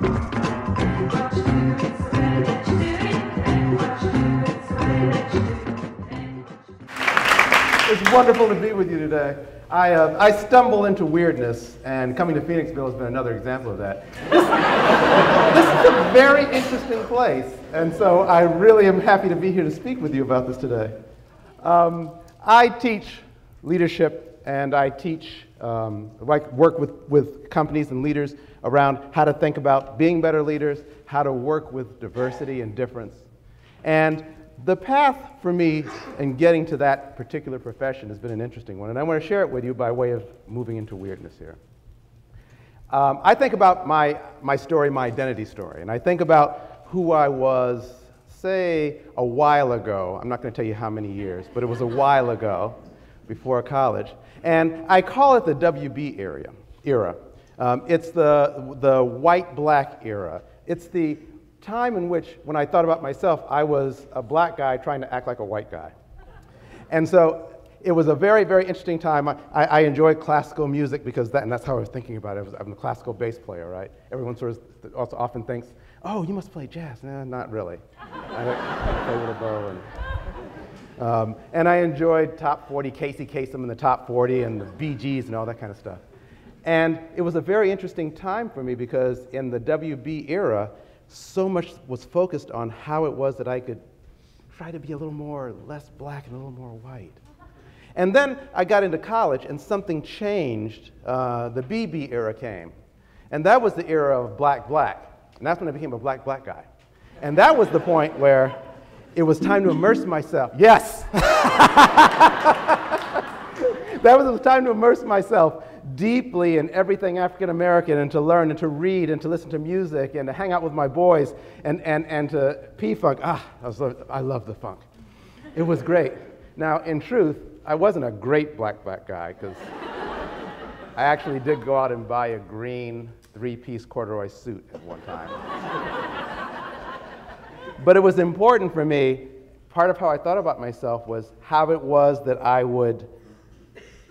It's wonderful to be with you today. I stumble into weirdness, and coming to Phoenixville has been another example of that. This is a very interesting place, and so I really am happy to be here to speak with you about this today. I teach leadership, and I teach, work with companies and leaders around how to think about being better leaders, how to work with diversity and difference. And the path for me in getting to that particular profession has been an interesting one, and I want to share it with you by way of moving into weirdness here. I think about my story, my identity story, and I think about who I was, say, a while ago. I'm not going to tell you how many years, but it was a while ago, before college, and I call it the WB era. It's the white-black era. It's the time in which, when I thought about myself, I was a black guy trying to act like a white guy. And so it was a very, very interesting time. I enjoyed classical music because that's how I was thinking about it. I'm a classical bass player, right? Everyone sort of also often thinks, oh, you must play jazz. No, not really. I play with a bow. And I enjoyed top 40, Casey Kasem in the top 40 and the Bee Gees and all that kind of stuff. And it was a very interesting time for me because in the WB era, so much was focused on how it was that I could try to be a little more less black and a little more white. And then I got into college and something changed. The BB era came. And that was the era of black. And that's when I became a black guy. And that was the point where it was time to immerse myself. Yes! That was the time to immerse myself deeply in everything African American and to learn and to read and to listen to music and to hang out with my boys and to P-Funk. I love the funk. It was great. Now, in truth, I wasn't a great black guy because I actually did go out and buy a green three-piece corduroy suit at one time. But it was important for me. Part of how I thought about myself was how it was that I would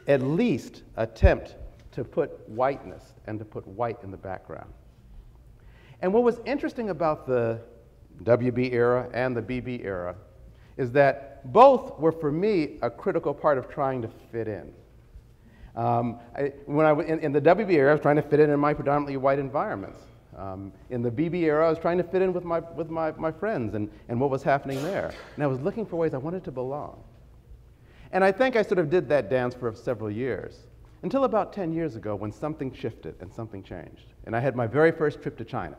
at least attempt to put whiteness and to put white in the background. And what was interesting about the WB era and the BB era is that both were, for me, a critical part of trying to fit in. When I was in the WB era, I was trying to fit in my predominantly white environments. In the BB era, I was trying to fit in with my friends and what was happening there. And I was looking for ways I wanted to belong. And I think I sort of did that dance for several years, until about 10 years ago when something shifted and something changed. And I had my very first trip to China.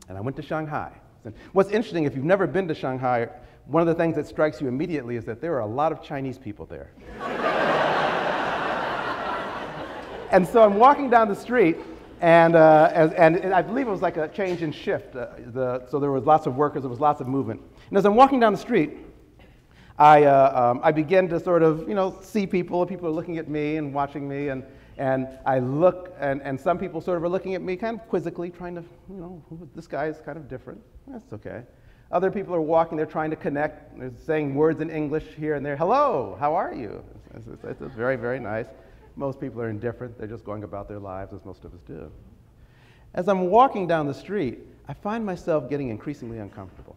And I went to Shanghai. And what's interesting, if you've never been to Shanghai, one of the things that strikes you immediately is that there are a lot of Chinese people there. And so I'm walking down the street, and I believe it was like a change in shift. So there was lots of workers, there was lots of movement. And as I'm walking down the street, I began to sort of, see people are looking at me and watching me, and I look, and some people sort of are looking at me kind of quizzically, trying to, this guy is kind of different. That's okay. Other people are walking, they're trying to connect, they're saying words in English here and there. Hello, how are you? It's very, very nice. Most people are indifferent, they're just going about their lives as most of us do. As I'm walking down the street, I find myself getting increasingly uncomfortable.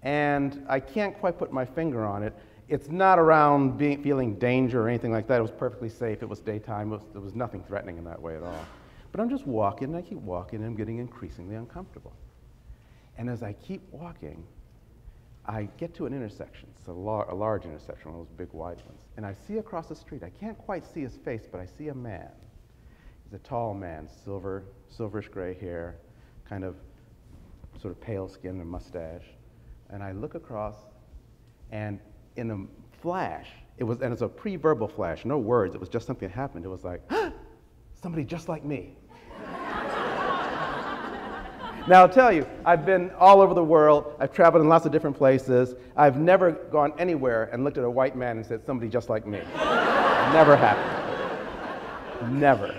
And I can't quite put my finger on it. It's not around feeling danger or anything like that. It was perfectly safe. It was daytime. There was nothing threatening in that way at all. But I'm just walking, and I keep walking, and I'm getting increasingly uncomfortable. And as I keep walking, I get to an intersection. It's a large intersection, one of those big wide ones. And I see across the street, I can't quite see his face, but I see a man. He's a tall man, silverish gray hair, kind of sort of pale skin and mustache. And I look across, and in a flash, and it's a pre-verbal flash, no words, it was just something that happened. It was like, somebody just like me. Now, I'll tell you, I've been all over the world. I've traveled in lots of different places. I've never gone anywhere and looked at a white man and said, somebody just like me. Never happened. Never.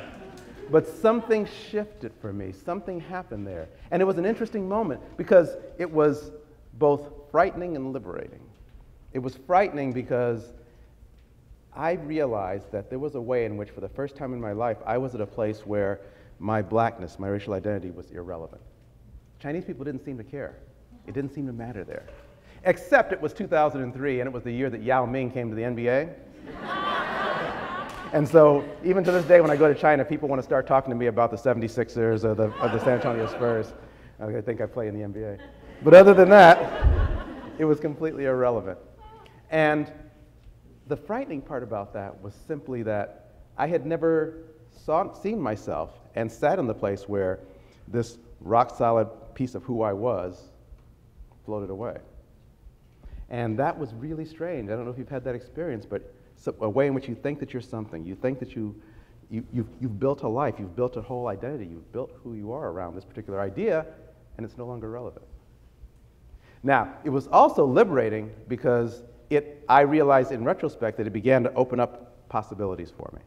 But something shifted for me. Something happened there. And it was an interesting moment because it was both frightening and liberating. It was frightening because I realized that there was a way in which, for the first time in my life, I was at a place where my blackness, my racial identity was irrelevant. Chinese people didn't seem to care. It didn't seem to matter there. Except it was 2003, and it was the year that Yao Ming came to the NBA. And so, even to this day, when I go to China, people want to start talking to me about the 76ers or the San Antonio Spurs. I think I play in the NBA. But other than that, it was completely irrelevant. And the frightening part about that was simply that I had never seen myself and sat in the place where this rock-solid piece of who I was floated away. And that was really strange. I don't know if you've had that experience, but a way in which you think that you're something. You think that you've built a life, you've built a whole identity, you've built who you are around this particular idea, and it's no longer relevant. Now, it was also liberating because I realized in retrospect that it began to open up possibilities for me.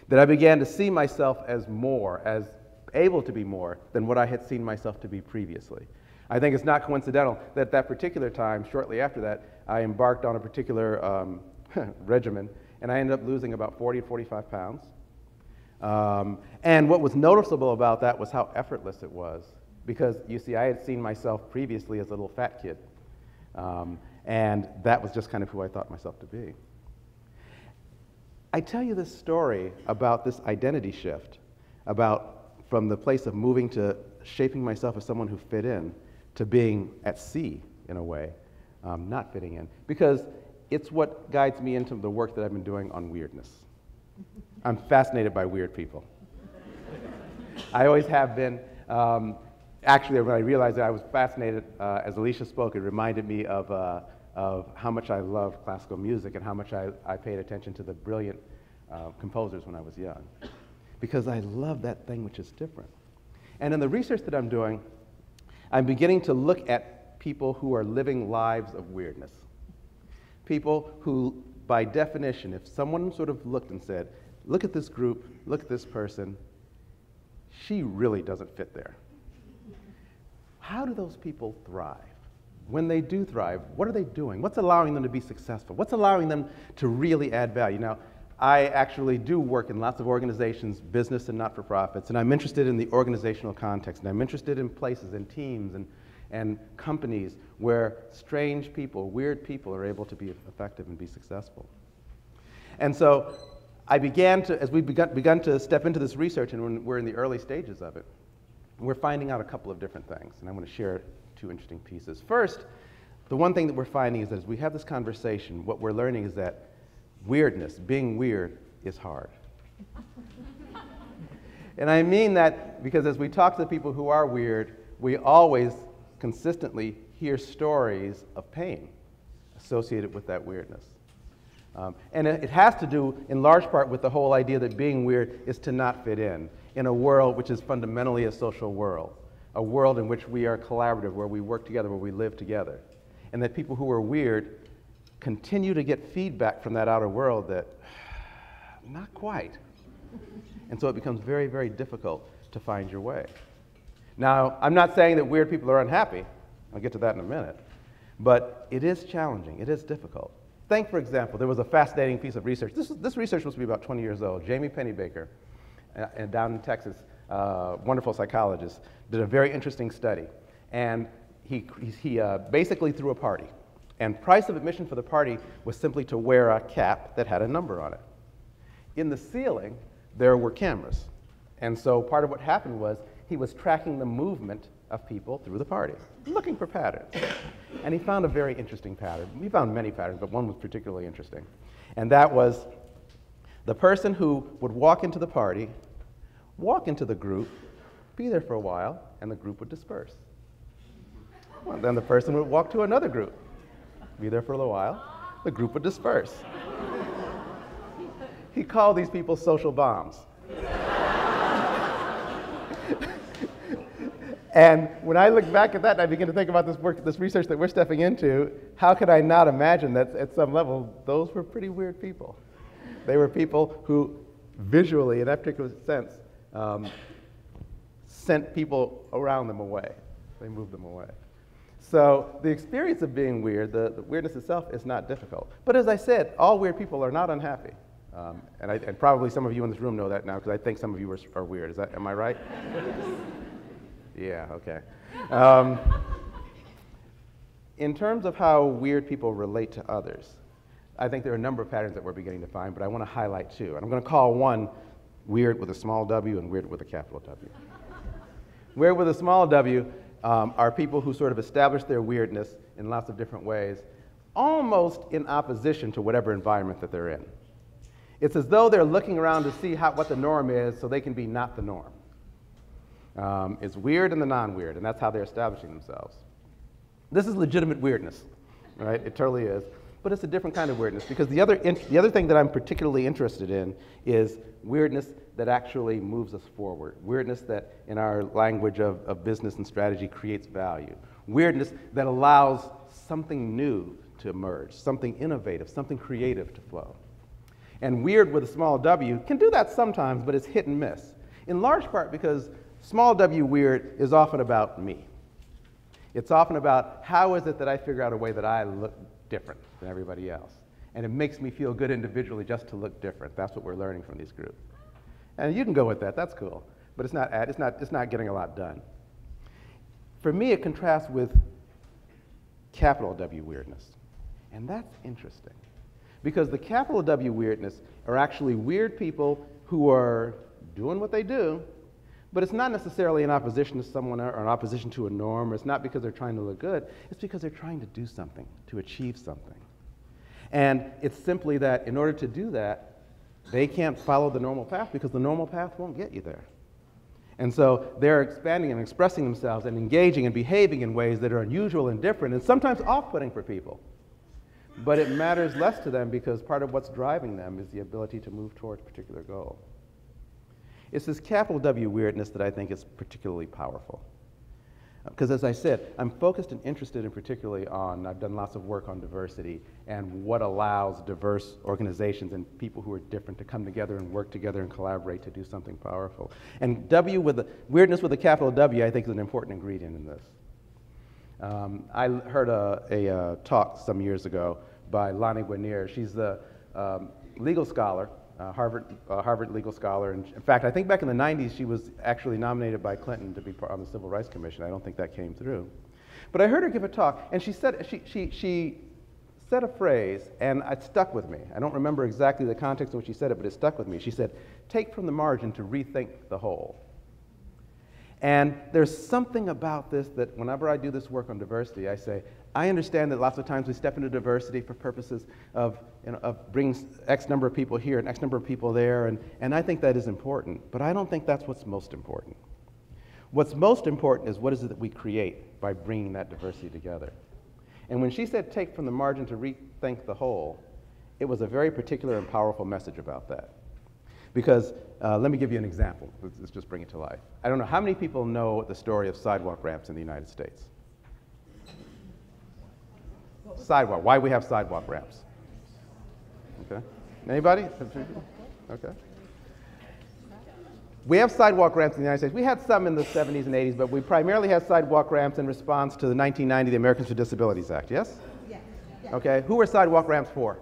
That I began to see myself as more, as able to be more than what I had seen myself to be previously. I think it's not coincidental that at that particular time, shortly after that, I embarked on a particular regimen, and I ended up losing about 40 to 45 pounds. And what was noticeable about that was how effortless it was. Because, you see, I had seen myself previously as a little fat kid. And that was just kind of who I thought myself to be. I tell you this story about this identity shift, about from the place of moving to shaping myself as someone who fit in, to being at sea, in a way, not fitting in. Because it's what guides me into the work that I've been doing on weirdness. I'm fascinated by weird people. I always have been. Actually, when I realized that I was fascinated, as Alicia spoke, it reminded me of how much I loved classical music and how much I paid attention to the brilliant composers when I was young. Because I love that thing which is different. And in the research that I'm doing, I'm beginning to look at people who are living lives of weirdness. People who, by definition, if someone sort of looked and said, look at this group, look at this person, she really doesn't fit there. How do those people thrive? When they do thrive, what are they doing? What's allowing them to be successful? What's allowing them to really add value? Now, I actually do work in lots of organizations, business and not-for-profits, and I'm interested in the organizational context, and I'm interested in places and teams and companies where strange people, weird people are able to be effective and be successful. And so I began to, as we've begun to step into this research, and we're in the early stages of it, we're finding out a couple of different things, and I'm going to share two interesting pieces. First, the one thing that we're finding is that as we have this conversation, what we're learning is that weirdness, being weird, is hard. And I mean that because as we talk to the people who are weird, we always consistently hear stories of pain associated with that weirdness. And it has to do, in large part, with the whole idea that being weird is to not fit in a world which is fundamentally a social world, a world in which we are collaborative, where we work together, where we live together. And that people who are weird continue to get feedback from that outer world that, not quite. And so it becomes very, very difficult to find your way. Now, I'm not saying that weird people are unhappy. I'll get to that in a minute. But it is challenging. It is difficult. Think, for example, there was a fascinating piece of research. This research must be about 20 years old. Jamie Pennybaker, down in Texas, wonderful psychologist, did a very interesting study. And he basically threw a party. And price of admission for the party was simply to wear a cap that had a number on it. In the ceiling, there were cameras. And so part of what happened was he was tracking the movement of people through the party, looking for patterns. And he found a very interesting pattern. He found many patterns, but one was particularly interesting. And that was the person who would walk into the party, walk into the group, be there for a while, and the group would disperse. Well, then the person would walk to another group, be there for a little while, the group would disperse. He called these people social bombs. And when I look back at that and I begin to think about this research that we're stepping into, how could I not imagine that at some level, those were pretty weird people. They were people who visually, in that particular sense, sent people around them away. They moved them away. So the experience of being weird, the weirdness itself, is not difficult. But as I said, all weird people are not unhappy. And probably some of you in this room know that now because I think some of you are weird. Am I right? Yeah, okay. In terms of how weird people relate to others, I think there are a number of patterns that we're beginning to find, but I want to highlight two. And I'm going to call one weird with a small w and weird with a capital W. Weird with a small w are people who sort of establish their weirdness in lots of different ways, almost in opposition to whatever environment that they're in. It's as though they're looking around to see what the norm is so they can be not the norm. It's weird and the non-weird, and that's how they're establishing themselves. This is legitimate weirdness, right? It totally is. But it's a different kind of weirdness, because the other thing that I'm particularly interested in is weirdness that actually moves us forward. Weirdness that, in our language of business and strategy, creates value. Weirdness that allows something new to emerge, something innovative, something creative to flow. And weird with a small w can do that sometimes, but it's hit and miss. In large part because small w weird is often about me. It's often about how is it that I figure out a way that I look different than everybody else. And it makes me feel good individually just to look different. That's what we're learning from these groups. And you can go with that, that's cool. But it's not getting a lot done. For me, it contrasts with capital W weirdness. And that's interesting. Because the capital W weirdness are actually weird people who are doing what they do, but it's not necessarily in opposition to someone or in opposition to a norm, or it's not because they're trying to look good, it's because they're trying to do something, to achieve something. And it's simply that in order to do that, they can't follow the normal path because the normal path won't get you there. And so they're expanding and expressing themselves and engaging and behaving in ways that are unusual and different and sometimes off-putting for people. But it matters less to them because part of what's driving them is the ability to move towards a particular goal. It's this capital W weirdness that I think is particularly powerful. Because as I said, I'm focused and interested in particularly on, I've done lots of work on diversity and what allows diverse organizations and people who are different to come together and work together and collaborate to do something powerful. And weirdness with a capital W, I think, is an important ingredient in this. I heard a talk some years ago by Lonnie Guinier. She's the legal scholar, Harvard legal scholar. And in fact, I think back in the 90s, she was actually nominated by Clinton to be on the Civil Rights Commission. I don't think that came through. But I heard her give a talk, and she said a phrase, and it stuck with me. I don't remember exactly the context in which she said it, but it stuck with me. She said, "Take from the margin to rethink the whole." And there's something about this that whenever I do this work on diversity, I say, I understand that lots of times we step into diversity for purposes of bringing X number of people here and X number of people there, and I think that is important, but I don't think that's what's most important. What's most important is what is it that we create by bringing that diversity together. And when she said take from the margin to rethink the whole, it was a very particular and powerful message about that. Because let me give you an example. Let's just bring it to life. I don't know how many people know the story of sidewalk ramps in the United States. Sidewalk. Why we have sidewalk ramps? Okay. Anybody? Okay. We have sidewalk ramps in the United States. We had some in the 70s and 80s, but we primarily had sidewalk ramps in response to the 1990, the Americans with Disabilities Act. Yes? Yes. Okay. Who were sidewalk ramps for?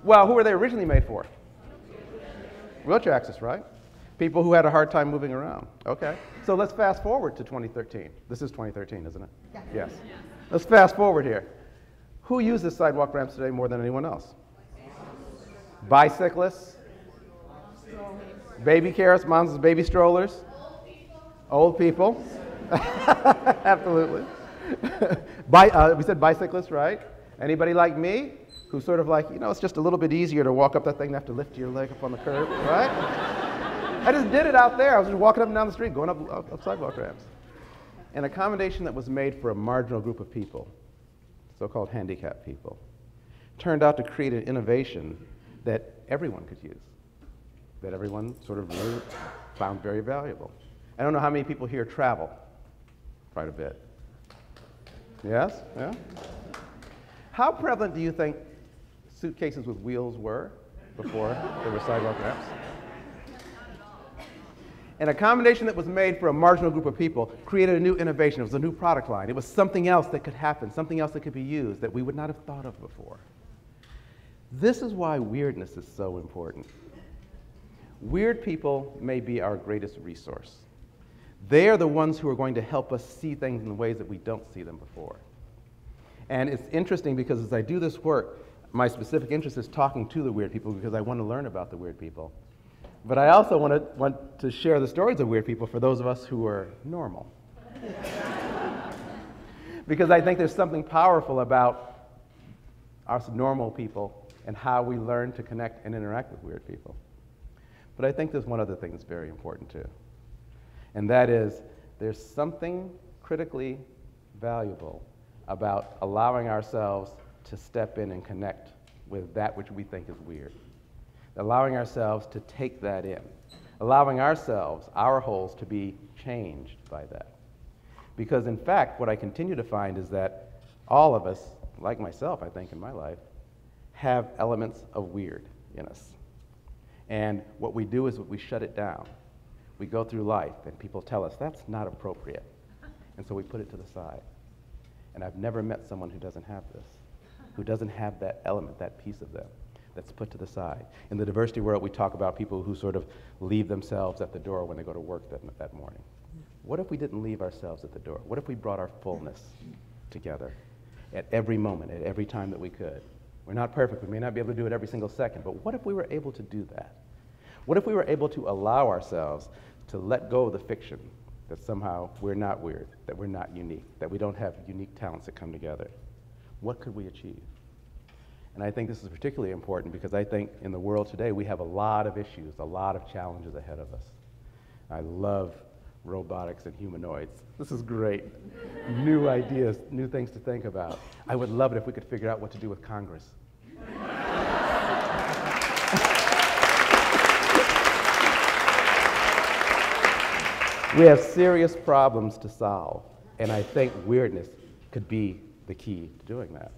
Well, who were they originally made for? Wheelchair access, right? People who had a hard time moving around. Okay. So let's fast forward to 2013. This is 2013, isn't it? Yeah. Yes. Let's fast forward here. Who uses sidewalk ramps today more than anyone else? Bicyclists? Baby carriers, moms with baby strollers? Old people? Absolutely. We said bicyclists, right? Anybody like me? Who's sort of like, it's just a little bit easier to walk up that thing than have to lift your leg up on the curb, right? I just did it out there. I was just walking up and down the street, going up sidewalk ramps. An accommodation that was made for a marginal group of people, so-called handicapped people, turned out to create an innovation that everyone could use, that everyone sort of really found very valuable. I don't know how many people here travel quite a bit. Yes? Yeah? How prevalent do you think suitcases with wheels were before there were sidewalk ramps? An accommodation that was made for a marginal group of people created a new innovation. It was a new product line. It was something else that could happen, something else that could be used that we would not have thought of before. This is why weirdness is so important. Weird people may be our greatest resource. They are the ones who are going to help us see things in ways that we don't see them before. And it's interesting because as I do this work, my specific interest is talking to the weird people because I want to learn about the weird people. But I also want to share the stories of weird people for those of us who are normal. Because I think there's something powerful about us normal people and how we learn to connect and interact with weird people. But I think there's one other thing that's very important too. And that is, there's something critically valuable about allowing ourselves to step in and connect with that which we think is weird. Allowing ourselves to take that in. Allowing ourselves, our wholes, to be changed by that. Because in fact, what I continue to find is that all of us, like myself, I think, in my life, have elements of weird in us. And what we do is we shut it down. We go through life and people tell us that's not appropriate. And so we put it to the side. And I've never met someone who doesn't have this, who doesn't have that element, that piece of them that's put to the side. In the diversity world, we talk about people who sort of leave themselves at the door when they go to work that morning. What if we didn't leave ourselves at the door? What if we brought our fullness together at every moment, at every time that we could? We're not perfect. We may not be able to do it every single second, but what if we were able to do that? What if we were able to allow ourselves to let go of the fiction that somehow we're not weird, that we're not unique, that we don't have unique talents that come together? What could we achieve? And I think this is particularly important because I think in the world today we have a lot of issues, a lot of challenges ahead of us. I love robotics and humanoids. This is great. New ideas, new things to think about. I would love it if we could figure out what to do with Congress. We have serious problems to solve, and I think weirdness could be the key to doing that.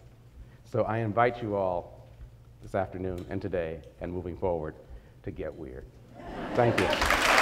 So I invite you all this afternoon and today and moving forward to get weird. Thank you.